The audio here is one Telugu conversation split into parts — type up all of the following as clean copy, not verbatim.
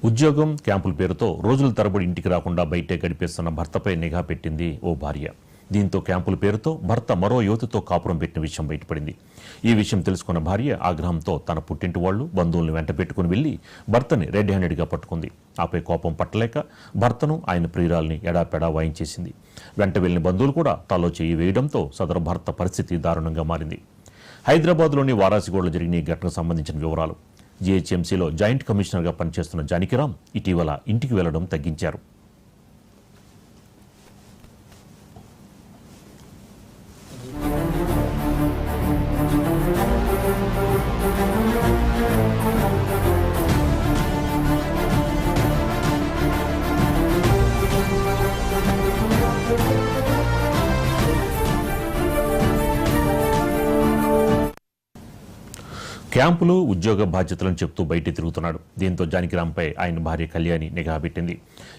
ఉద్యోగం క్యాంపుల పేరుతో రోజుల తరబడి ఇంటికి రాకుండా బయటే గడిపేస్తున్న భర్తపై నిఘా పెట్టింది ఓ భార్య. దీంతో క్యాంపుల పేరుతో భర్త మరో యువతితో కాపురం పెట్టిన విషయం బయటపడింది. ఈ విషయం తెలుసుకున్న భార్య ఆగ్రహంతో తన పుట్టింటి వాళ్లు బంధువులను వెంట పెట్టుకుని వెళ్లి భర్తని రెడ్ హ్యాండెడ్గా పట్టుకుంది. ఆపై కోపం పట్టలేక భర్తను ఆయన ప్రియురాల్ని ఎడాపెడా వాయించేసింది. వెంట వెళ్లిన బంధువులు కూడా తలో చేయి వేయడంతో సదరు భర్త పరిస్థితి దారుణంగా మారింది. హైదరాబాద్లోని వారాసిగూడలో జరిగిన ఈ ఘటనకు సంబంధించిన వివరాలు. జీహెచ్ఎంసీలో జాయింట్ కమిషనర్గా పనిచేస్తున్న జానకిరాం ఇటీవల ఇంటికి వెళ్లడం తగ్గించారు. క్యాంపులు ఉద్యోగ బాధ్యతలను చెప్తూ బయట తిరుగుతున్నాడు. దీంతో జానకిరాంపై ఆయన భార్య కళ్యాణి నిఘా పెట్టింది.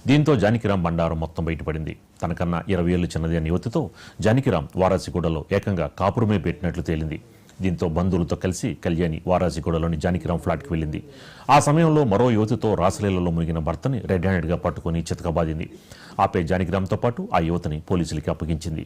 దీంతో జానకిరాం బండారం మొత్తం బయటపడింది. తనకన్నా 20 ఏళ్లు చిన్నది అనే యువతితో జానకిరాం వారాసిగూడలో ఏకంగా కాపురమే పెట్టినట్లు తేలింది. దీంతో బంధువులతో కలిసి కళ్యాణి వారాసిగూడలోని జానకిరాం ఫ్లాట్కి వెళ్ళింది. ఆ సమయంలో మరో యువతితో రాసలీలలో మునిగిన భర్తని రెడ్ హ్యాండెడ్గా పట్టుకుని చితకబాదింది. ఆపై జానకిరాంతో పాటు ఆ యువతిని పోలీసులకి అప్పగించింది.